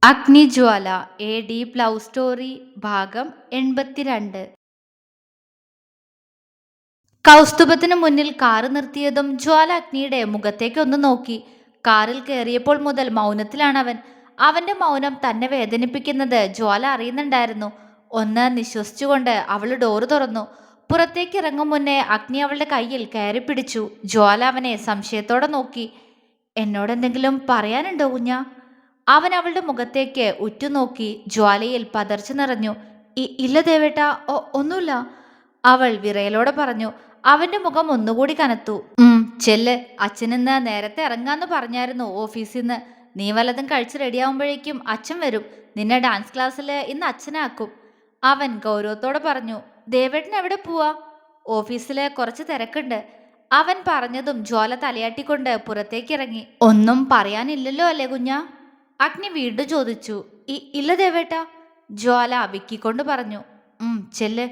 അഗ്നിജ്വാല A deep love story ഭാഗം 82. കൗസ്തുഭത്തിന് മുന്നിൽ car നിർത്തിയതും ജ്വാല അഗ്നിയുടെ മുഖത്തേക്ക് ഒന്ന് നോക്കി. കാറിൽ കയറിയപ്പോൾ മുതൽ മൗനത്തിലാണവൻ. അവന്റെ മൗനം തന്നെ വേദനിപ്പിക്കുന്നത് ജ്വാല അറിയുന്നുണ്ടായിരുന്നു. ഒന്ന് നിശ്വസിച്ചുകൊണ്ട് അവൾ ഡോറ് തുറന്നു. പുറത്തേക്ക് ഇറങ്ങും മുന്നേ അഗ്നി അവളുടെ കയ്യിൽ കയറി പിടിച്ചു. ജ്വാല അവനെ സംശയത്തോടെ നോക്കി. എന്നോടെന്തെങ്കിലും പറയാനുണ്ടോ കുഞ്ഞാ? അവൻ അവളുടെ മുഖത്തേക്ക് ഉറ്റുനോക്കി. ജ്വാലയിൽ പതർച്ച നിറഞ്ഞു. ഇല്ല ദേവേട്ടാ, ഒന്നുമില്ല, അവൾ വിറയലോടെ പറഞ്ഞു. അവന്റെ മുഖം ഒന്നുകൂടി കനത്തു. ചെല്ല്, അച്ഛനിന്ന് നേരത്തെ ഇറങ്ങാന്ന് പറഞ്ഞായിരുന്നു ഓഫീസിൽ നിന്ന്. നീ വല്ലതും കഴിച്ച് റെഡിയാവുമ്പോഴേക്കും അച്ഛൻ വരും. നിന്നെ ഡാൻസ് ക്ലാസ്സിൽ ഇന്ന് അച്ഛനാക്കും, അവൻ ഗൗരവത്തോടെ പറഞ്ഞു. ദേവേട്ടൻ എവിടെ പോവാ? ഓഫീസില് കുറച്ച് തിരക്കുണ്ട്, അവൻ പറഞ്ഞതും ജ്വാല തലയാട്ടിക്കൊണ്ട് പുറത്തേക്കിറങ്ങി. ഒന്നും പറയാനില്ലല്ലോ അല്ലേ കുഞ്ഞാ? അഗ്നി വീണ്ടും ചോദിച്ചു. ഇല്ല ദേവേട്ട, ജ്വാല വിക്കിക്കൊണ്ട് പറഞ്ഞു. ചെല്ല്,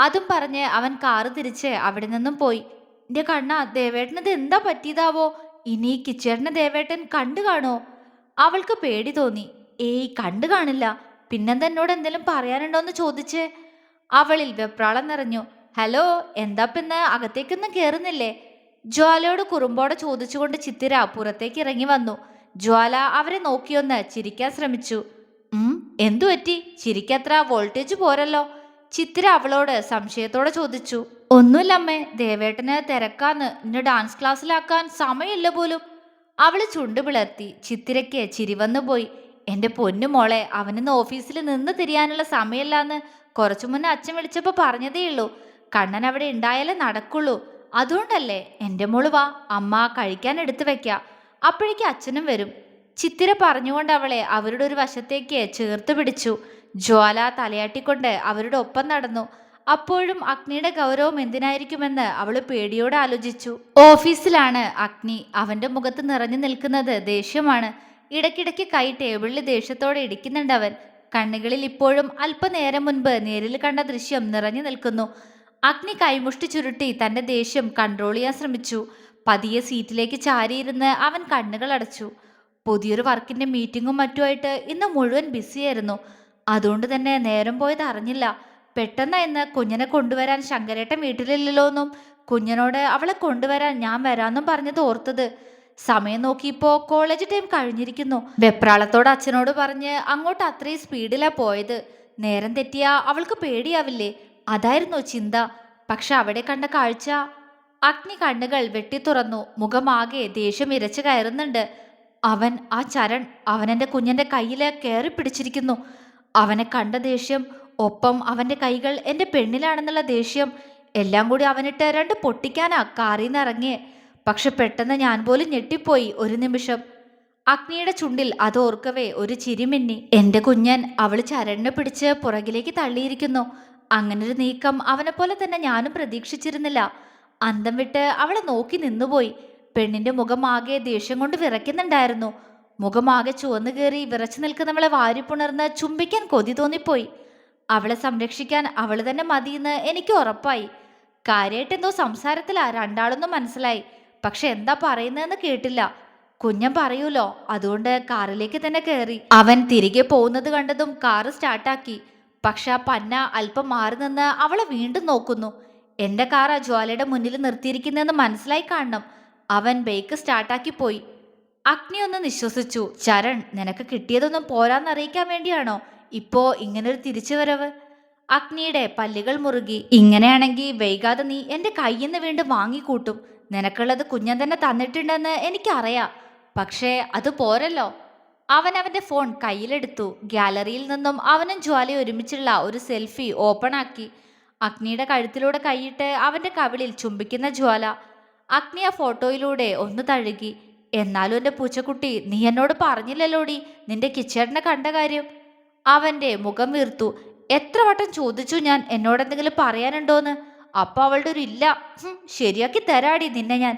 അതും പറഞ്ഞ് അവൻ കാറ് തിരിച്ച് അവിടെ നിന്നും പോയി. എന്റെ കണ്ണ, ദേവേട്ടനത് എന്താ പറ്റിയതാവോ? ഇനി കിച്ചേട്ടനെ ദേവേട്ടൻ കണ്ടു കാണോ? അവൾക്ക് പേടി തോന്നി. ഏയ്, കണ്ടു കാണില്ല. പിന്നെന്താ എന്നോട് എന്തെങ്കിലും പറയാനുണ്ടോന്ന് ചോദിച്ചേ? അവളിൽ വെപ്രാളം നിറഞ്ഞു. ഹലോ, എന്താ പിന്നെ അകത്തേക്കൊന്നും കേറുന്നില്ലേ? ജ്വാലയോട് കുറുമ്പോടെ ചോദിച്ചുകൊണ്ട് ചിത്തിര പുറത്തേക്ക് ഇറങ്ങി വന്നു. ജ്വാല അവരെ നോക്കിയൊന്ന് ചിരിക്കാൻ ശ്രമിച്ചു. എന്തു പറ്റി? ചിരിക്കത്ര വോൾട്ടേജ് പോരല്ലോ, ചിത്തിര അവളോട് സംശയത്തോടെ ചോദിച്ചു. ഒന്നുമില്ലമ്മേ, ദേവേട്ടന് തിരക്കാന്ന്, ഇന്ന് ഡാൻസ് ക്ലാസ്സിലാക്കാൻ സമയമില്ല പോലും, അവള് ചുണ്ടു പിളർത്തി. ചിത്തിരയ്ക്ക് ചിരി വന്നു പോയി. എന്റെ പൊന്നു മോളെ, അവനിന്ന് ഓഫീസിൽ നിന്ന് തിരിയാനുള്ള സമയമില്ലാന്ന് കുറച്ചു മുന്നേ അച്ഛൻ വിളിച്ചപ്പോ പറഞ്ഞതേയുള്ളൂ. കണ്ണൻ അവിടെ ഉണ്ടായാലേ നടക്കുള്ളൂ. അതുകൊണ്ടല്ലേ. എന്റെ മോള് വാ, അമ്മ കഴിക്കാൻ എടുത്തു വെക്കാം, അപ്പോഴേക്ക് അച്ഛനും വരും. ചിത്തിര പറഞ്ഞുകൊണ്ട് അവളെ അവരുടെ ഒരു വശത്തേക്ക് ചേർത്ത് പിടിച്ചു. ജ്വാല തലയാട്ടിക്കൊണ്ട് അവരുടെ ഒപ്പം നടന്നു. അപ്പോഴും അഗ്നിയുടെ ഗൗരവം എന്തിനായിരിക്കുമെന്ന് അവള് പേടിയോടെ ആലോചിച്ചു. ഓഫീസിലാണ് അഗ്നി. അവന്റെ മുഖത്ത് നിറഞ്ഞു നിൽക്കുന്നത് ദേഷ്യമാണ്. ഇടയ്ക്കിടയ്ക്ക് കൈ ടേബിളിൽ ദേഷ്യത്തോടെ ഇടിക്കുന്നുണ്ട് അവൻ. കണ്ണുകളിൽ ഇപ്പോഴും അല്പനേരം മുൻപ് നേരിൽ കണ്ട ദൃശ്യം നിറഞ്ഞു നിൽക്കുന്നു. അഗ്നി കൈമുഷ്ടി ചുരുട്ടി തന്റെ ദേഷ്യം കൺട്രോൾ ചെയ്യാൻ ശ്രമിച്ചു. പതിയെ സീറ്റിലേക്ക് ചാരിയിരുന്ന് അവൻ കണ്ണുകൾ അടച്ചു. പുതിയൊരു വർക്കിന്റെ മീറ്റിങ്ങും മറ്റുമായിട്ട് ഇന്ന് മുഴുവൻ ബിസിയായിരുന്നു. അതുകൊണ്ട് തന്നെ നേരം പോയത് അറിഞ്ഞില്ല. പെട്ടെന്ന് ഇന്ന് കുഞ്ഞിനെ കൊണ്ടുവരാൻ ശങ്കരേട്ടൻ വീട്ടിലില്ലല്ലോന്നും കുഞ്ഞിനോട് അവളെ കൊണ്ടുവരാൻ ഞാൻ വരാമെന്നും പറഞ്ഞത് ഓർത്തത്. സമയം നോക്കിയപ്പോ കോളേജ് ടൈം കഴിഞ്ഞിരിക്കുന്നു. വെപ്രാളത്തോട് അച്ഛനോട് പറഞ്ഞ് അങ്ങോട്ട് അത്രയും സ്പീഡിലാ പോയത്. നേരം തെറ്റിയാ അവൾക്ക് പേടിയാവില്ലേ, അതായിരുന്നു ചിന്ത. പക്ഷെ അവിടെ കണ്ട കാഴ്ച. അഗ്നി കണ്ണുകൾ വെട്ടി തുറന്നു. മുഖമാകെ ദേഷ്യം ഇരച്ചു കയറുന്നുണ്ട്. ആ ചരൺ അവനെന്റെ കുഞ്ഞിന്റെ കയ്യില് കയറി പിടിച്ചിരിക്കുന്നു. അവനെ കണ്ട ദേഷ്യം, ഒപ്പം അവന്റെ കൈകൾ എന്റെ പെണ്ണിലാണെന്നുള്ള ദേഷ്യം, എല്ലാം കൂടി അവനിട്ട് രണ്ട് പൊട്ടിക്കാനാ കാറിന്ന് ഇറങ്ങിയേ. പക്ഷെ പെട്ടെന്ന് ഞാൻ പോലും ഞെട്ടിപ്പോയി ഒരു നിമിഷം. അഗ്നിയുടെ ചുണ്ടിൽ അതോർക്കവേ ഒരു ചിരി മിന്നി. എന്റെ കുഞ്ഞൻ അവള് ചരണിനെ പിടിച്ച് പുറകിലേക്ക് തള്ളിയിരിക്കുന്നു. അങ്ങനൊരു നീക്കം അവനെ പോലെ തന്നെ ഞാനും പ്രതീക്ഷിച്ചിരുന്നില്ല. അന്തം വിട്ട് അവളെ നോക്കി നിന്നുപോയി. പെണ്ണിന്റെ മുഖമാകെ ദേഷ്യം കൊണ്ട് വിറയ്ക്കുന്നുണ്ടായിരുന്നു. മുഖമാകെ ചുവന്നു കയറി വിറച്ചു നിൽക്കുന്നവളെ വാരിപ്പുണർന്ന് ചുംബിക്കാൻ കൊതി തോന്നിപ്പോയി. അവളെ സംരക്ഷിക്കാൻ അവള് തന്നെ മതിയെന്ന് എനിക്ക് ഉറപ്പായി. കാര്യമായിട്ട് എന്തോ സംസാരത്തിലാ രണ്ടാളൊന്നും മനസ്സിലായി. പക്ഷെ എന്താ പറയുന്നതെന്ന് കേട്ടില്ല. കുഞ്ഞൻ പറയൂലോ, അതുകൊണ്ട് കാറിലേക്ക് തന്നെ കയറി. അവൻ തിരികെ പോകുന്നത് കണ്ടതും കാറ് സ്റ്റാർട്ടാക്കി. പക്ഷെ ആ പന്ന അല്പം മാറി നിന്ന് അവളെ വീണ്ടും നോക്കുന്നു. എന്റെ കാർ ആ ജ്വാലയുടെ മുന്നിൽ നിർത്തിയിരിക്കുന്നതെന്ന് മനസ്സിലായി കാണണം. അവൻ ബൈക്ക് സ്റ്റാർട്ടാക്കി പോയി. അഗ്നി ഒന്ന് നിശ്വസിച്ചു. ചരൺ, നിനക്ക് കിട്ടിയതൊന്നും പോരാന്നറിയിക്കാൻ വേണ്ടിയാണോ ഇപ്പോ ഇങ്ങനൊരു തിരിച്ചുവരവ്? അഗ്നിയുടെ പല്ലുകൾ മുറുകി. ഇങ്ങനെയാണെങ്കിൽ വൈകാതെ നീ എന്റെ കയ്യിൽ നിന്ന് വീണ്ടും വാങ്ങിക്കൂട്ടും. നിനക്കുള്ളത് കുഞ്ഞൻ തന്നെ തന്നിട്ടുണ്ടെന്ന് എനിക്കറിയാം. പക്ഷേ അത് പോരല്ലോ. അവൻ അവന്റെ ഫോൺ കയ്യിലെടുത്തു. ഗാലറിയിൽ നിന്നും അവനും ജ്വാലയും ഒരുമിച്ചുള്ള ഒരു സെൽഫി ഓപ്പൺ ആക്കി. അഗ്നിയുടെ കഴുത്തിലൂടെ കൈയിട്ട് അവന്റെ കവിളിൽ ചുംബിക്കുന്ന ജ്വാല. അഗ്നി ആ ഫോട്ടോയിലൂടെ ഒന്ന് തഴുകി. എന്നാലും എൻ്റെ പൂച്ചക്കുട്ടി, നീ എന്നോട് പറഞ്ഞില്ലല്ലോടി നിന്റെ കിച്ചേട്ടനെ കണ്ട കാര്യം. അവന്റെ മുഖം വീർത്തു. എത്ര വട്ടം ചോദിച്ചു ഞാൻ എന്നോടെന്തെങ്കിലും പറയാനുണ്ടോന്ന്. അപ്പൊ അവളുടെ ഒരു ഇല്ല. ശരിയാക്കി തരാടി നിന്നെ ഞാൻ,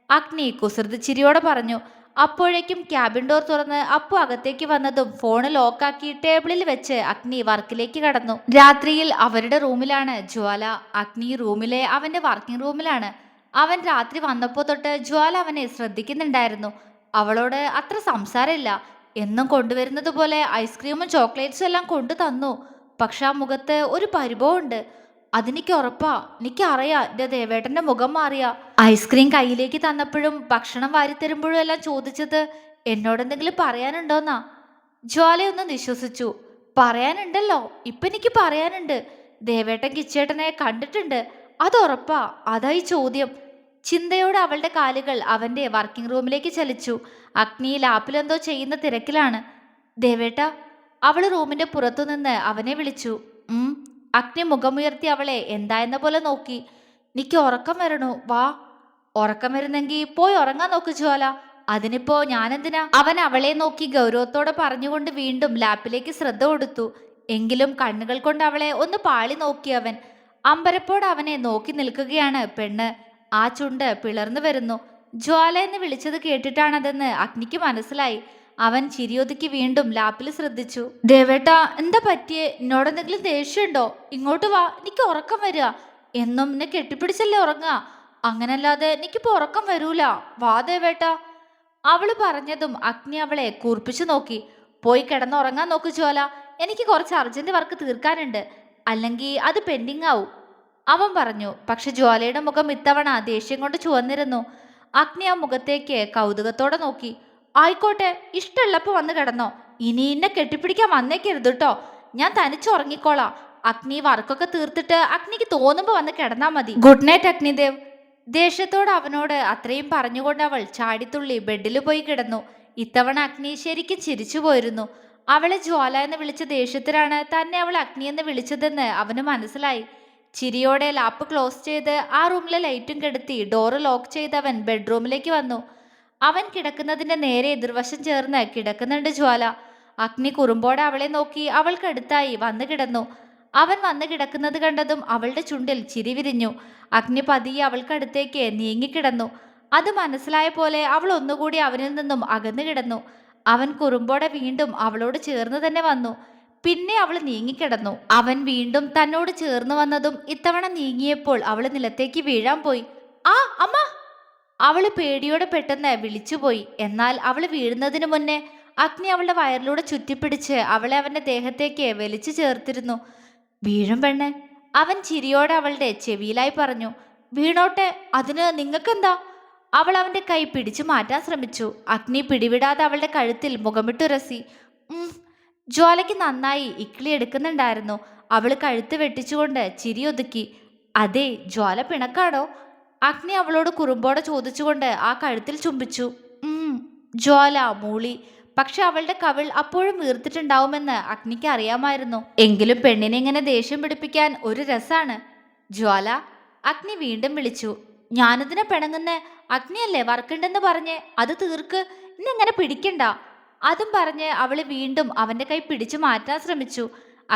അഗ്നി കുസൃതി ചിരിയോടെ പറഞ്ഞു. അപ്പോഴേക്കും ക്യാബിൻ ഡോർ തുറന്ന് അപ്പു അകത്തേക്ക് വന്നതും ഫോണ് ലോക്കാക്കി ടേബിളിൽ വെച്ച് അഗ്നി വർക്കിലേക്ക് കടന്നു. രാത്രിയിൽ അവരുടെ റൂമിലാണ് ജ്വാല. അഗ്നി റൂമിലെ അവന്റെ വർക്കിംഗ് റൂമിലാണ്. അവൻ രാത്രി വന്നപ്പോ തൊട്ട് ജ്വാല അവനെ ശ്രദ്ധിക്കുന്നുണ്ടായിരുന്നു. അവളോട് അത്ര സംസാരമില്ല. എന്നും കൊണ്ടുവരുന്നത് പോലെ ഐസ്ക്രീമും ചോക്ലേറ്റ്സും എല്ലാം കൊണ്ടു തന്നു. പക്ഷെ ആ മുഖത്ത് ഒരു പരിഭവമുണ്ട്. അതെനിക്ക് ഉറപ്പാ. എനിക്കറിയാ എന്റെ ദേവേട്ടന്റെ മുഖം മാറിയ. ഐസ്ക്രീം കയ്യിലേക്ക് തന്നപ്പോഴും ഭക്ഷണം വാരിത്തരുമ്പോഴും എല്ലാം ചോദിച്ചത് എന്നോടെന്തെങ്കിലും പറയാനുണ്ടോന്നാ. ജ്വാലയൊന്ന് നിശ്വസിച്ചു. പറയാനുണ്ടല്ലോ, ഇപ്പൊ എനിക്ക് പറയാനുണ്ട്. ദേവേട്ടൻ കിച്ചേട്ടനെ കണ്ടിട്ടുണ്ട്, അത് ഉറപ്പാ. അതായി ചോദ്യം. ചിന്തയോടെ അവളുടെ കാലുകൾ അവന്റെ വർക്കിംഗ് റൂമിലേക്ക് ചലിച്ചു. അഗ്നി ലാപ്പിലെന്തോ ചെയ്യുന്ന തിരക്കിലാണ്. ദേവേട്ട. അവള് റൂമിന്റെ പുറത്തുനിന്ന് അവനെ വിളിച്ചു. ഉം. അഗ്നി മുഖമുയർത്തി അവളെ എന്തായെന്ന പോലെ നോക്കി. നിക്ക് ഉറക്കം വരണു, വാ. ഉറക്കം വരുന്നെങ്കി പോയി ഉറങ്ങാൻ നോക്ക് ജ്വാല. അതിനിപ്പോ ഞാനെന്തിനാ? അവൻ അവളെ നോക്കി ഗൗരവത്തോടെ പറഞ്ഞുകൊണ്ട് വീണ്ടും ലാപ്പിലേക്ക് ശ്രദ്ധ കൊടുത്തു. എങ്കിലും കണ്ണുകൾ കൊണ്ട് അവളെ ഒന്ന് പാളി നോക്കി അവൻ. അമ്പരപ്പോട് അവനെ നോക്കി നിൽക്കുകയാണ് പെണ്ണ്. ആ ചുണ്ട് പിളർന്നു വരുന്നു. ജ്വാല എന്ന് വിളിച്ചത് കേട്ടിട്ടാണതെന്ന് അഗ്നിക്ക് മനസ്സിലായി. അവൻ ചിരിയൊതുക്കി വീണ്ടും ലാപ്പിൽ ശ്രദ്ധിച്ചു. ദേവേട്ട, എന്താ പറ്റിയേ? എന്നോടെന്തെങ്കിലും ദേഷ്യമുണ്ടോ? ഇങ്ങോട്ട് വാ, എനിക്ക് ഉറക്കം വരിക. എന്നും എന്നെ കെട്ടിപ്പിടിച്ചല്ലേ ഉറങ്ങാ. അങ്ങനല്ലാതെ എനിക്കിപ്പോ ഉറക്കം വരൂല. വാ ദേവേട്ട. അവള് പറഞ്ഞതും അഗ്നി അവളെ കൂർപ്പിച്ചു നോക്കി. പോയി കിടന്നുറങ്ങാൻ നോക്ക് ജ്വാല. എനിക്ക് കുറച്ച് അർജന്റ് വർക്ക് തീർക്കാനുണ്ട്, അല്ലെങ്കിൽ അത് പെൻഡിങ് ആവും, അവൻ പറഞ്ഞു. പക്ഷെ ജ്വാലയുടെ മുഖം ഇത്തവണ ദേഷ്യം കൊണ്ട് ചുവന്നിരുന്നു. അഗ്നി ആ മുഖത്തേക്ക് കൗതുകത്തോടെ നോക്കി. ആയിക്കോട്ടെ, ഇഷ്ടമുള്ളപ്പോ വന്ന് കിടന്നോ. ഇനി എന്നെ കെട്ടിപ്പിടിക്കാൻ വന്നേക്കരുത് കേട്ടോ. ഞാൻ തനിച്ചുറങ്ങിക്കോളാം. അഗ്നി വർക്കൊക്കെ തീർത്തിട്ട് അഗ്നിക്ക് തോന്നുമ്പോ വന്ന് കിടന്നാ മതി. Good night Agnidev. ദേഷ്യത്തോട് അവനോട് അത്രയും പറഞ്ഞുകൊണ്ട് അവൾ ചാടിത്തുള്ളി ബെഡിൽ പോയി കിടന്നു. ഇത്തവണ അഗ്നി ശരിക്കും ചിരിച്ചു പോയിരുന്നു. അവളെ ജ്വാല എന്ന് വിളിച്ച ദേഷ്യത്തിലാണ് തന്നെ അവൾ അഗ്നി എന്ന് വിളിച്ചതെന്ന് അവന് മനസ്സിലായി. ചിരിയോടെ ലാപ്പ് ക്ലോസ് ചെയ്ത് ആ റൂമിലെ ലൈറ്റും കെടുത്തി ഡോറ് ലോക്ക് ചെയ്ത് അവൻ ബെഡ്റൂമിലേക്ക് വന്നു. അവൻ കിടക്കുന്നതിന്റെ നേരെ എതിർവശം ചേർന്ന് കിടക്കുന്നുണ്ട് ജ്വാല. അഗ്നി കുറുമ്പോടെ അവളെ നോക്കി അവൾക്കടുത്തായി വന്നു കിടന്നു. അവൻ വന്നു കിടക്കുന്നത് കണ്ടതും അവളുടെ ചുണ്ടിൽ ചിരി വിരിഞ്ഞു. അഗ്നി പതിയെ അവൾക്കടുത്തേക്ക് നീങ്ങിക്കിടന്നു. അത് മനസ്സിലായ പോലെ അവൾ ഒന്നുകൂടി അവനിൽ നിന്നും അകന്നു കിടന്നു. അവൻ കുറുമ്പോടെ വീണ്ടും അവളോട് ചേർന്ന് തന്നെ വന്നു. പിന്നെ അവൾ നീങ്ങിക്കിടന്നു. അവൻ വീണ്ടും തന്നോട് ചേർന്ന് വന്നതും ഇത്തവണ നീങ്ങിയപ്പോൾ അവൾ നിലത്തേക്ക് വീഴാൻ പോയി. ആ അമ്മ. അവള് പേടിയോടെ പെട്ടെന്ന് വിളിച്ചുപോയി. എന്നാൽ അവള് വീഴുന്നതിന് മുന്നേ അഗ്നി അവളുടെ വയറിലൂടെ ചുറ്റിപ്പിടിച്ച് അവളെ അവന്റെ ദേഹത്തേക്ക് വലിച്ചു ചേർത്തിരുന്നു. വീഴും പെണ്ണെ, അവൻ ചിരിയോടെ അവളുടെ ചെവിയിലായി പറഞ്ഞു. വീണോട്ടെ, അതിന് നിങ്ങൾക്കെന്താ? അവൾ അവന്റെ കൈ പിടിച്ചു മാറ്റാൻ ശ്രമിച്ചു. അഗ്നി പിടിവിടാതെ അവളുടെ കഴുത്തിൽ മുഖമിട്ടുരസി. ജ്വാലയ്ക്ക് നന്നായി ഇക്കിളി എടുക്കുന്നുണ്ടായിരുന്നു. അവള് കഴുത്ത് വെട്ടിച്ചുകൊണ്ട് ചിരി ഒതുക്കി. അതെ, ജ്വാല പിണക്കാണോ? അഗ്നി അവളോട് കുറുമ്പോടെ ചോദിച്ചുകൊണ്ട് ആ കഴുത്തിൽ ചുംബിച്ചു. ജ്വാല മൂളി. പക്ഷെ അവളുടെ കവിൾ അപ്പോഴും വീർത്തിട്ടുണ്ടാവുമെന്ന് അഗ്നിക്ക് അറിയാമായിരുന്നു. എങ്കിലും പെണ്ണിനെ ഇങ്ങനെ ദേഷ്യം പിടിപ്പിക്കാൻ ഒരു രസാണ്. ജ്വാല. അഗ്നി വീണ്ടും വിളിച്ചു. ഞാനിതിനെ പിണങ്ങുന്ന അഗ്നിയല്ലേ? വർക്കുണ്ടെന്ന് പറഞ്ഞ് അത് തീർക്ക്, ഇന്നെങ്ങനെ പിടിക്കണ്ട. അതും പറഞ്ഞ് അവള് വീണ്ടും അവന്റെ കൈ പിടിച്ചു മാറ്റാൻ ശ്രമിച്ചു.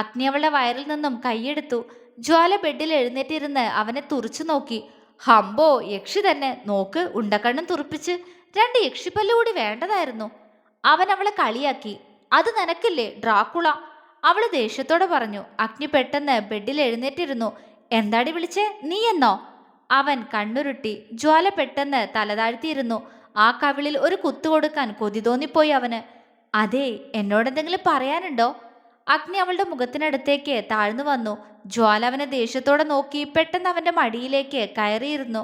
അഗ്നി അവളുടെ വയറിൽ നിന്നും കൈയെടുത്തു. ജ്വാല ബെഡിൽ എഴുന്നേറ്റിരുന്ന് അവനെ തുറച്ചു നോക്കി. ഹംബോ, യക്ഷി തന്നെ. നോക്ക്, ഉണ്ടക്കണ്ണും തുറപ്പിച്ച് 2 യക്ഷിപ്പല്ല് കൂടി വേണ്ടതായിരുന്നു. അവൻ അവളെ കളിയാക്കി. അത് നിനക്കില്ലേ ഡ്രാക്കുള, അവള് ദേഷ്യത്തോടെ പറഞ്ഞു. അഗ്നി പെട്ടെന്ന് ബെഡിൽ എഴുന്നേറ്റിരുന്നു. എന്താടി വിളിച്ചേ? നീ എന്നോ? അവൻ കണ്ണുരുട്ടി. ജ്വാല പെട്ടെന്ന് തലതാഴ്ത്തിയിരുന്നു. ആ കവിളിൽ ഒരു കുത്തു കൊടുക്കാൻ കൊതി തോന്നിപ്പോയി അവന്. അതെ, എന്നോടെന്തെങ്കിലും പറയാനുണ്ടോ? അഗ്നി അവളുടെ മുഖത്തിനടുത്തേക്ക് താഴ്ന്നു വന്നു. ജ്വാല അവനെ ദേഷ്യത്തോടെ നോക്കി പെട്ടെന്ന് അവന്റെ മടിയിലേക്ക് കയറിയിരുന്നു.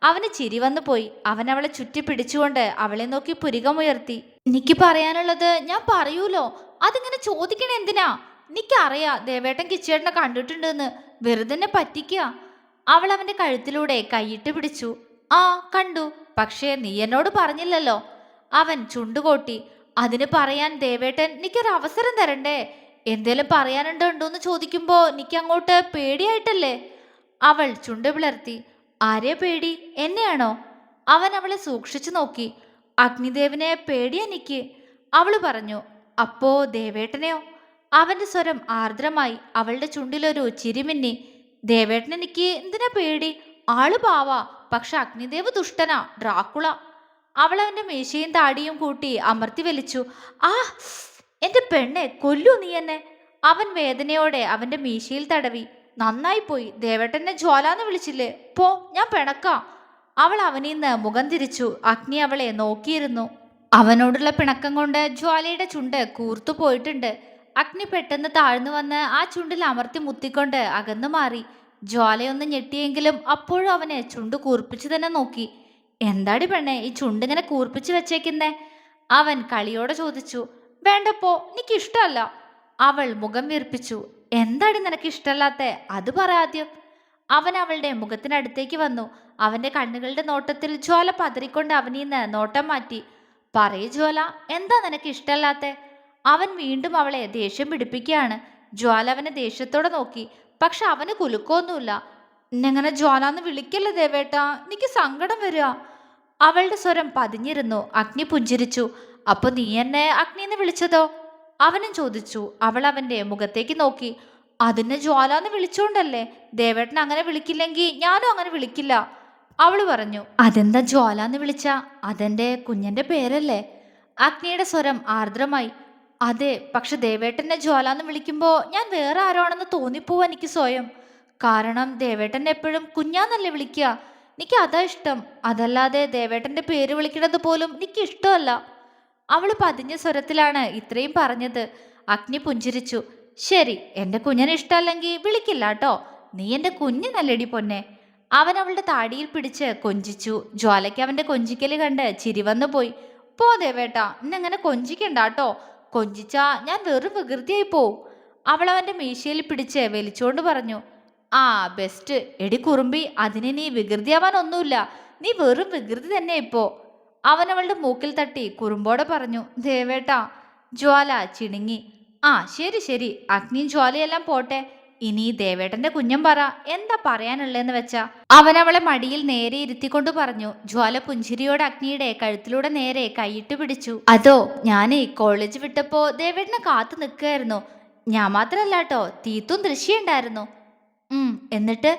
അവന് ചിരി വന്നു പോയി. അവൻ അവളെ ചുറ്റി പിടിച്ചുകൊണ്ട് അവളെ നോക്കി പുരികമുയർത്തി. എനിക്ക് പറയാനുള്ളത് ഞാൻ പറയൂലോ. അതിങ്ങനെ ചോദിക്കണ എന്തിനാ? എനിക്കറിയാ ദേവേട്ടൻ കിച്ചേട്ടനെ കണ്ടിട്ടുണ്ടെന്ന്. വെറുതെ പറ്റിക്കുക. അവൾ അവന്റെ കഴുത്തിലൂടെ കൈയിട്ട് പിടിച്ചു. ആ കണ്ടു, പക്ഷേ നീ എന്നോട് പറഞ്ഞില്ലല്ലോ. അവൻ ചുണ്ടുകൊട്ടി. അതിന് പറയാൻ ദേവേട്ടൻ എനിക്കൊരു അവസരം തരണ്ടേ? എന്തേലും പറയാനുണ്ടോന്ന് ചോദിക്കുമ്പോ എനിക്ക് അങ്ങോട്ട് പേടിയായിട്ടല്ലേ? അവൾ ചുണ്ട് പിളർത്തി. ആരെ പേടി? എന്നെയാണോ? അവൻ അവളെ സൂക്ഷിച്ചു നോക്കി. അഗ്നിദേവനെ പേടിയാ എനിക്ക്, അവള് പറഞ്ഞു. അപ്പോ ദേവേട്ടനെയോ? അവന്റെ സ്വരം ആർദ്രമായി. അവളുടെ ചുണ്ടിലൊരു ചിരിമിന്നി. ദേവേട്ടൻ എനിക്ക് എന്തിനാ പേടി? ആള് പാവാ, പക്ഷെ അഗ്നിദേവ് ദുഷ്ടനാ, ഡ്രാക്കുള. അവൾ അവന്റെ മീശയും താടിയും കൂട്ടി അമർത്തി വലിച്ചു. ആ, എന്റെ പെണ്ണെ, കൊല്ലു നീ എന്നെ. അവൻ വേദനയോടെ അവന്റെ മീശയിൽ തടവി. നന്നായി പോയി, ദേവേട്ടനെ ജ്വാലാന്ന് വിളിച്ചില്ലേ? പോ, ഞാൻ പിണക്കാം. അവൾ അവനിന്ന് മുഖം തിരിച്ചു. അഗ്നി അവളെ നോക്കിയിരുന്നു. അവനോടുള്ള പിണക്കം കൊണ്ട് ജ്വാലയുടെ ചുണ്ട് കൂർത്തു പോയിട്ടുണ്ട്. അഗ്നി പെട്ടെന്ന് താഴ്ന്നു വന്ന് ആ ചുണ്ടിൽ അമർത്തി മുത്തിക്കൊണ്ട് അകന്നു മാറി. ജ്വാലയൊന്ന് ഞെട്ടിയെങ്കിലും അപ്പോഴും അവനെ ചുണ്ട് കൂർപ്പിച്ചു തന്നെ നോക്കി. എന്താടി പെണ്ണെ ഈ ചുണ്ടിങ്ങനെ കൂർപ്പിച്ചു വെച്ചേക്കുന്നേ? അവൻ കളിയോടെ ചോദിച്ചു. വേണ്ടപ്പോ, എനിക്കിഷ്ടല്ല. അവൾ മുഖം വീർപ്പിച്ചു. എന്താടി നിനക്ക് ഇഷ്ടല്ലാത്തെ? അത് പറ ആദ്യം. അവൻ അവളുടെ മുഖത്തിനടുത്തേക്ക് വന്നു. അവന്റെ കണ്ണുകളുടെ നോട്ടത്തിൽ ജ്വാല പതറിക്കൊണ്ട് അവനീന്ന് നോട്ടം മാറ്റി. പറയ് ജ്വാല, എന്താ നിനക്ക് ഇഷ്ടല്ലാത്തെ? അവൻ വീണ്ടും അവളെ ദേഷ്യം പിടിപ്പിക്കുകയാണ്. ജ്വാല അവനെ ദേഷ്യത്തോടെ നോക്കി. പക്ഷെ അവന് കുലുക്കമൊന്നുമില്ല. എന്നെങ്ങനെ ജ്വാലാന്ന് വിളിക്കല്ലേ ദേവേട്ടാ, എനിക്ക് സങ്കടം വരിക. അവളുടെ സ്വരം പതിഞ്ഞിരുന്നു. അഗ്നി പുഞ്ചിരിച്ചു. അപ്പൊ നീ എന്നെ അഗ്നിന്ന് വിളിച്ചതോ? അവനും ചോദിച്ചു. അവൾ അവന്റെ മുഖത്തേക്ക് നോക്കി. അതിനെ ജ്വാലാന്ന് വിളിച്ചോണ്ടല്ലേ. ദേവേട്ടൻ അങ്ങനെ വിളിക്കില്ലെങ്കിൽ ഞാനും അങ്ങനെ വിളിക്കില്ല. അവള് പറഞ്ഞു. അതെന്താ ജ്വാലാന്ന് വിളിച്ച? അതെന്റെ കുഞ്ഞന്റെ പേരല്ലേ? അഗ്നിയുടെ സ്വരം ആർദ്രമായി. അതെ, പക്ഷെ ദേവേട്ടനെ ജ്വാലാന്ന് വിളിക്കുമ്പോ ഞാൻ വേറെ ആരോണെന്ന് തോന്നിപ്പോവാ എനിക്ക് സ്വയം. കാരണം ദേവേട്ടൻ എപ്പോഴും കുഞ്ഞാന്നല്ലേ വിളിക്കുക. എനിക്ക് അതാ ഇഷ്ടം. അതല്ലാതെ ദേവേട്ടന്റെ പേര് വിളിക്കുന്നത് പോലും എനിക്ക് ഇഷ്ടമല്ല. അവള് പതിഞ്ഞ സ്വരത്തിലാണ് ഇത്രയും പറഞ്ഞത്. അഗ്നി പുഞ്ചിരിച്ചു. ശരി, എന്റെ കുഞ്ഞിനെ ഇഷ്ടമല്ലെങ്കിൽ വിളിക്കില്ല കേട്ടോ. നീ എന്റെ കുഞ്ഞിനല്ലേടി പൊന്നെ. അവൻ അവളുടെ താടിയിൽ പിടിച്ച് കൊഞ്ചിച്ചു. ജ്വാലയ്ക്ക് അവന്റെ കൊഞ്ചിക്കല് കണ്ട് ചിരി വന്നു പോയി. പോ ദേവേട്ടാ, ഇന്നെങ്ങനെ കൊഞ്ചിക്കണ്ടാട്ടോ. കൊഞ്ചിച്ചാ ഞാൻ വെറും വികൃതിയായി പോവും. അവൾ അവന്റെ മീശയിൽ പിടിച്ച് വലിച്ചോണ്ട് പറഞ്ഞു. ആ ബെസ്റ്റ്. എടി കുറുമ്പി, അതിന് നീ വികൃതിയാവാനൊന്നുമില്ല. നീ വെറും വികൃതി തന്നെ ഇപ്പോ. അവൻ അവളുടെ മൂക്കിൽ തട്ടി കുറുമ്പോടെ പറഞ്ഞു. ദേവേട്ടാ. ജ്വാല ചിണുങ്ങി. ആ ശരി ശരി, അഗ്നിയും ജ്വാലയെല്ലാം പോട്ടെ. ഇനി ദേവേട്ടന്റെ കുഞ്ഞൻ പറ, എന്താ പറയാനുള്ളതെന്ന് വെച്ചാ. അവൻ അവളെ മടിയിൽ നേരെ ഇരുത്തിക്കൊണ്ട് പറഞ്ഞു. ജ്വാല പുഞ്ചിരിയോടെ അഗ്നിയുടെ കഴുത്തിലൂടെ നേരെ കൈയിട്ട് പിടിച്ചു. അതോ, ഞാനേ കോളേജ് വിട്ടപ്പോ ദേവേട്ടനെ കാത്തു നിൽക്കുകയായിരുന്നു. ഞാൻ മാത്രല്ല കേട്ടോ, തീത്തും ദൃശ്യമുണ്ടായിരുന്നു. എന്നിട്ട്?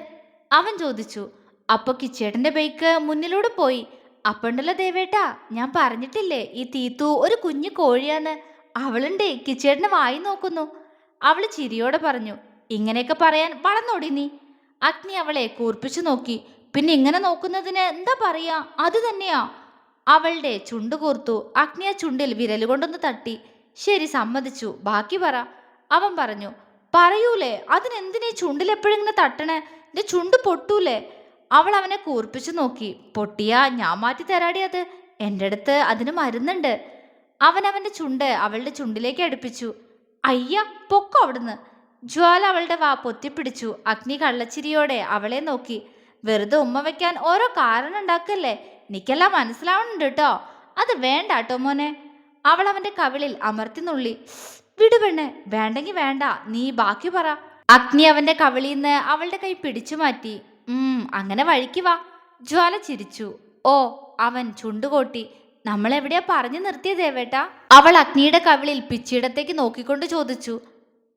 അവൻ ചോദിച്ചു. അപ്പൊ കിച്ചേട്ടന്റെ ബൈക്ക് മുന്നിലൂടെ പോയി. അപ്പണ്ടല്ലോ ദേവേട്ടാ, ഞാൻ പറഞ്ഞിട്ടില്ലേ ഈ തീത്തു ഒരു കുഞ്ഞു കോഴിയാന്ന്. അവളുണ്ടേ കിച്ചേട്ടനെ വായി നോക്കുന്നു. അവള് ചിരിയോടെ പറഞ്ഞു. ഇങ്ങനെയൊക്കെ പറയാൻ വളർന്നോടി നീ. അഗ്നി അവളെ കൂർപ്പിച്ചു നോക്കി. പിന്നെ ഇങ്ങനെ നോക്കുന്നതിന് എന്താ പറയാ, അത് തന്നെയാ. അവളുടെ ചുണ്ട് കൂർത്തു. അഗ്നി ആ ചുണ്ടിൽ വിരലുകൊണ്ടൊന്ന് തട്ടി. ശരി, സമ്മതിച്ചു, ബാക്കി പറ. അവൻ പറഞ്ഞു. പറയൂലേ, അതിനെന്തിനീ ചുണ്ടിൽ എപ്പോഴിങ്ങനെ തട്ടണേ? എന്റെ ചുണ്ട് പൊട്ടൂലേ? അവൾ അവനെ കൂർപ്പിച്ചു നോക്കി. പൊട്ടിയാ ഞാൻ മാറ്റി തരാടി അത്. എൻ്റെ അടുത്ത് അതിന് മരുന്നുണ്ട്. അവൻ അവന്റെ ചുണ്ട് അവളുടെ ചുണ്ടിലേക്ക് അടുപ്പിച്ചു. അയ്യ, പൊക്കോ അവിടുന്ന്. ജ്വാല അവളുടെ വാ പൊത്തിപ്പിടിച്ചു. അഗ്നി കള്ളച്ചിരിയോടെ അവളെ നോക്കി. വെറുതെ ഉമ്മ വെക്കാൻ ഓരോ കാരണം ഉണ്ടാക്കല്ലേ. എനിക്കെല്ലാം മനസ്സിലാവുന്നുണ്ട് കേട്ടോ. അത് വേണ്ട കേട്ടോ മോനെ. അവൾ അവന്റെ കവിളിൽ അമർത്തി നുള്ളി. വിടുപെണ്ണെ, വേണ്ടെങ്കി വേണ്ട, നീ ബാക്കി പറ. അഗ്നി അവന്റെ കവിളിന്ന് അവളുടെ കൈ പിടിച്ചു മാറ്റി. അങ്ങനെ വഴിക്ക് വാ. ജ്വാല ചിരിച്ചു. ഓ. അവൻ ചുണ്ടുകൊട്ടി. നമ്മൾ എവിടെയാ പറഞ്ഞു നിർത്തിയ ദേവേട്ടാ? അവൾ അഗ്നിയുടെ കവിളിൽ പിച്ചിടത്തേക്ക് നോക്കിക്കൊണ്ട് ചോദിച്ചു.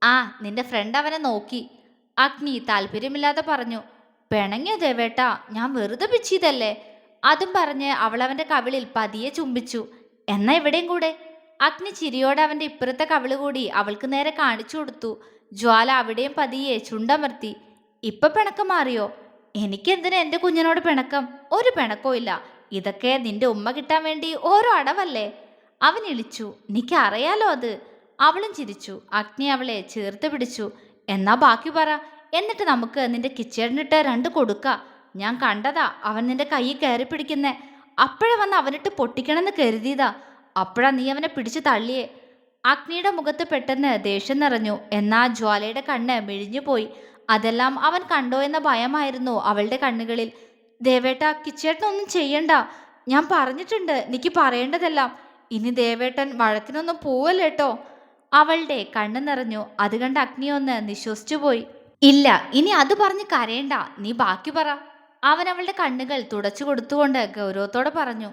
ആ, നിന്റെ ഫ്രണ്ട് അവനെ നോക്കി. അഗ്നി താല്പര്യമില്ലാതെ പറഞ്ഞു. പിണങ്ങിയോ ദേവേട്ടാ? ഞാൻ വെറുതെ പിച്ചിയതല്ലേ. അതും പറഞ്ഞ് അവൾ അവന്റെ കവിളിൽ പതിയെ ചുംബിച്ചു. എന്നാ ഇവിടെയും കൂടെ. അഗ്നി ചിരിയോടെ അവന്റെ ഇപ്പുറത്തെ കവിള് കൂടി അവൾക്ക് നേരെ കാണിച്ചു കൊടുത്തു. ജ്വാല അവിടെയും പതിയെ ചുണ്ടമർത്തി. ഇപ്പൊ പിണക്കം മാറിയോ? എനിക്കെന്തിനാ എന്റെ കുഞ്ഞിനോട് പിണക്കം? ഒരു പിണക്കവും ഇല്ല. ഇതൊക്കെ നിന്റെ ഉമ്മ കിട്ടാൻ വേണ്ടി ഓരോ അടവല്ലേ. അവൻ ഇളിച്ചു. എനിക്കറിയാലോ അത്. അവളും ചിരിച്ചു. അഗ്നി അവളെ ചേർത്ത് പിടിച്ചു. എന്നാ ബാക്കി പറ. എന്നിട്ട് നമുക്ക് നിന്റെ കിച്ചണിട്ട് രണ്ട് കൊടുക്ക. ഞാൻ കണ്ടതാ അവൻ നിന്റെ കൈ കയറി പിടിക്കുന്നേ. അപ്പോഴെ വന്ന് അവനിട്ട് പൊട്ടിക്കണമെന്ന് കരുതിയതാ. അപ്പോഴാ നീ അവനെ പിടിച്ചു തള്ളിയേ. അഗ്നിയുടെ മുഖത്ത് പെട്ടെന്ന് ദേഷ്യം നിറഞ്ഞു. എന്നാ ജ്വാലയുടെ കണ്ണ് മിഴിഞ്ഞുപോയി. അതെല്ലാം അവൻ കണ്ടോ എന്ന ഭയമായിരുന്നു അവളുടെ കണ്ണുകളിൽ. ദേവേട്ട, കിച്ചേട്ടനൊന്നും ചെയ്യണ്ട. ഞാൻ പറഞ്ഞിട്ടുണ്ട് എനിക്ക് പറയേണ്ടതെല്ലാം. ഇനി ദേവേട്ടൻ വഴക്കിനൊന്നും പോവല്ലേട്ടോ. അവളുടെ കണ്ണ് നിറഞ്ഞു. അത് കണ്ട് അഗ്നി ഒന്ന് നിശ്വസിച്ചു പോയി. ഇല്ല, ഇനി അത് പറഞ്ഞ് കരയണ്ട, നീ ബാക്കി പറ. അവൻ അവളുടെ കണ്ണുകൾ തുടച്ചു കൊടുത്തുകൊണ്ട് ഗൗരവത്തോടെ പറഞ്ഞു.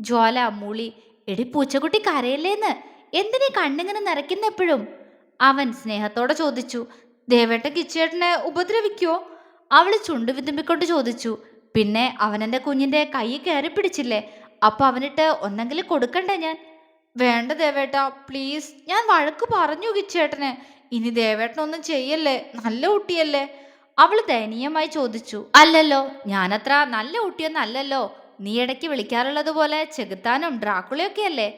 ജ്വാല മൂളി. എടി പൂച്ചക്കുട്ടി, കരയല്ലേന്ന്. എന്തിനീ കണ്ണിങ്ങനെ നിറയ്ക്കുന്ന എപ്പോഴും? അവൻ സ്നേഹത്തോടെ ചോദിച്ചു. ദേവേട്ടൻ കിച്ചേട്ടനെ ഉപദ്രവിക്കോ? അവള് ചുണ്ടു വിതുമ്പിക്കൊണ്ട് ചോദിച്ചു. പിന്നെ അവനെന്റെ കുഞ്ഞിന്റെ കൈ കയറി പിടിച്ചില്ലേ, അപ്പൊ അവനിട്ട് ഒന്നെങ്കിലും കൊടുക്കണ്ടേ ഞാൻ? വേണ്ട ദേവേട്ട, പ്ലീസ്. ഞാൻ വഴക്ക് പറഞ്ഞു കിച്ചേട്ടനെ. ഇനി ദേവേട്ടനൊന്നും ചെയ്യല്ലേ, നല്ല കുട്ടിയല്ലേ. അവള് ദയനീയമായി ചോദിച്ചു. അല്ലല്ലോ, ഞാനത്ര നല്ല കുട്ടിയൊന്നും അല്ലല്ലോ. നീ ഇടയ്ക്ക് വിളിക്കാറുള്ളത് പോലെ ചെകുത്താനും ഡ്രാക്കുളയൊക്കെ അല്ലേ?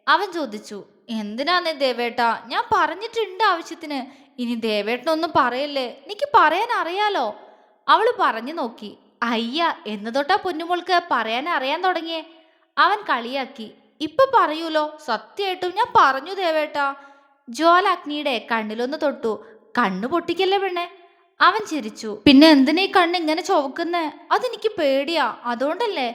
അവൻ ചോദിച്ചു. എന്തിനാന്നേ ദേവേട്ടാ, ഞാൻ പറഞ്ഞിട്ടുണ്ട് ആവശ്യത്തിന്. ഇനി ദേവേട്ടനൊന്നും പറയല്ലേ, എനിക്ക് പറയാൻ അറിയാലോ. അവള് പറഞ്ഞു നോക്കി. അയ്യ, എന്ന് തൊട്ടാ പൊന്നുമോൾക്ക് പറയാൻ അറിയാൻ തുടങ്ങിയേ? അവൻ കളിയാക്കി. ഇപ്പൊ പറയൂലോ, സത്യമായിട്ടും ഞാൻ പറഞ്ഞു ദേവേട്ടാ. ജ്വാല അഗ്നിയുടെ കണ്ണിലൊന്ന് തൊട്ടു. കണ്ണു പൊട്ടിക്കല്ലേ പെണ്ണെ. അവൻ ചിരിച്ചു. പിന്നെ എന്തിനാ ഈ കണ്ണ് ഇങ്ങനെ ചുവക്കുന്നേ? അതെനിക്ക് പേടിയാ, അതുകൊണ്ടല്ലേ.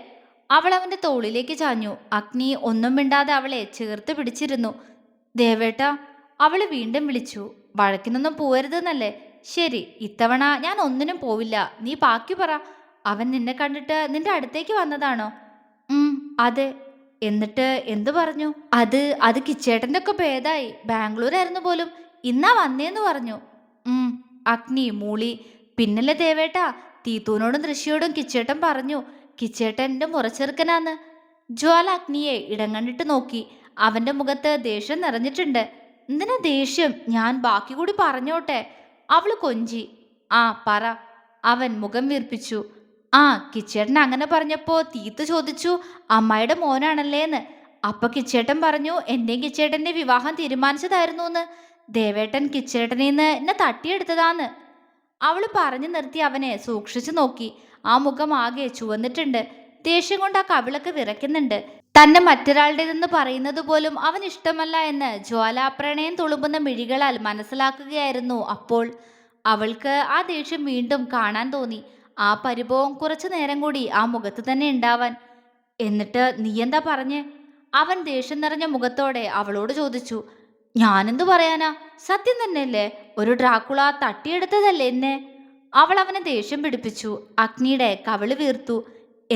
അവൾ അവന്റെ തോളിലേക്ക് ചാഞ്ഞു. അഗ്നി ഒന്നും മിണ്ടാതെ അവളെ ചേർത്ത് പിടിച്ചിരുന്നു. ദേവേട്ടാ, അവള് വീണ്ടും വിളിച്ചു. വഴക്കിനൊന്നും പോവരുതെന്നല്ലേ? ശരി, ഇത്തവണ ഞാൻ ഒന്നിനും പോവില്ല. നീ ബാക്കി പറ. അവൻ നിന്നെ കണ്ടിട്ട് നിന്റെ അടുത്തേക്ക് വന്നതാണോ? അതെ. എന്നിട്ട് എന്തു പറഞ്ഞു? അത് കിച്ചേട്ടന്റെ ഒക്കെ ഭേദായി. ബാംഗ്ലൂരായിരുന്നു പോലും. ഇന്നാ വന്നേന്ന് പറഞ്ഞു. അഗ്നി മൂളി. പിന്നല്ലേ ദേവേട്ടാ, തീത്തൂനോടും ദൃശ്യോടും കിച്ചേട്ടൻ പറഞ്ഞു കിച്ചേട്ടൻ്റെ മുറച്ചെറുക്കനാന്ന്. ജ്വാല അഗ്നിയെ ഇടം കണ്ടിട്ട് നോക്കി. അവന്റെ മുഖത്ത് ദേഷ്യം നിറഞ്ഞിട്ടുണ്ട്. എന്തിനാ ദേഷ്യം? ഞാൻ ബാക്കി കൂടി പറഞ്ഞോട്ടെ. അവള് കൊഞ്ചി. ആ പറ. അവൻ മുഖം വീർപ്പിച്ചു. കിച്ചേട്ടൻ അങ്ങനെ പറഞ്ഞപ്പോ തീത്ത് ചോദിച്ചു അമ്മായിയുടെ മോനാണല്ലേന്ന്. അപ്പൊ കിച്ചേട്ടൻ പറഞ്ഞു എന്റെയും കിച്ചേട്ടന്റെ വിവാഹം തീരുമാനിച്ചതായിരുന്നു എന്ന്. ദേവേട്ടൻ കിച്ചേട്ടനീന്ന് എന്നെ തട്ടിയെടുത്തതാന്ന്. അവള് പറഞ്ഞു നിർത്തി അവനെ സൂക്ഷിച്ചു നോക്കി. ആ മുഖം ആകെ ചുവന്നിട്ടുണ്ട്. ദേഷ്യം കൊണ്ട് ആ കവിളൊക്കെ വിറയ്ക്കുന്നുണ്ട്. തന്നെ മറ്റൊരാളുടേതെന്ന് പറയുന്നത് പോലും അവൻ ഇഷ്ടമല്ല എന്ന് ജ്വാല പ്രണയം തുളുമ്പുന്ന മിഴികളാൽ മനസ്സിലാക്കുകയായിരുന്നു. അപ്പോൾ അവൾക്ക് ആ ദേഷ്യം വീണ്ടും കാണാൻ തോന്നി. ആ പരിഭവം കുറച്ചു നേരം കൂടി ആ മുഖത്ത് തന്നെ ഉണ്ടാവാൻ. എന്നിട്ട് നീ എന്താ പറഞ്ഞേ? അവൻ ദേഷ്യം നിറഞ്ഞ മുഖത്തോടെ അവളോട് ചോദിച്ചു. ഞാനെന്തു പറയാനാ, സത്യം തന്നെയല്ലേ. ഒരു ഡ്രാക്കുള തട്ടിയെടുത്തതല്ലേ എന്നെ. അവൾ അവനെ ദേഷ്യം പിടിപ്പിച്ചു. അഗ്നിയുടെ കവിള് വീർത്തു.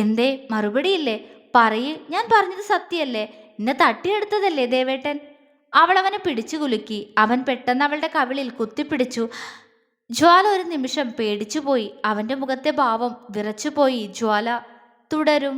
എന്തേ, മറുപടിയില്ലേ? പറയ്, ഞാൻ പറഞ്ഞത് സത്യല്ലേ? എന്നെ തട്ടിയെടുത്തതല്ലേ ദേവേട്ടൻ? അവൾ അവനെ പിടിച്ചു കുലുക്കി. അവൻ പെട്ടെന്ന് അവളുടെ കവിളിൽ കുത്തിപ്പിടിച്ചു. ജ്വാല ഒരു നിമിഷം പേടിച്ചുപോയി. അവന്റെ മുഖത്തെ ഭാവം വിറച്ചുപോയി. ജ്വാല തുടരും.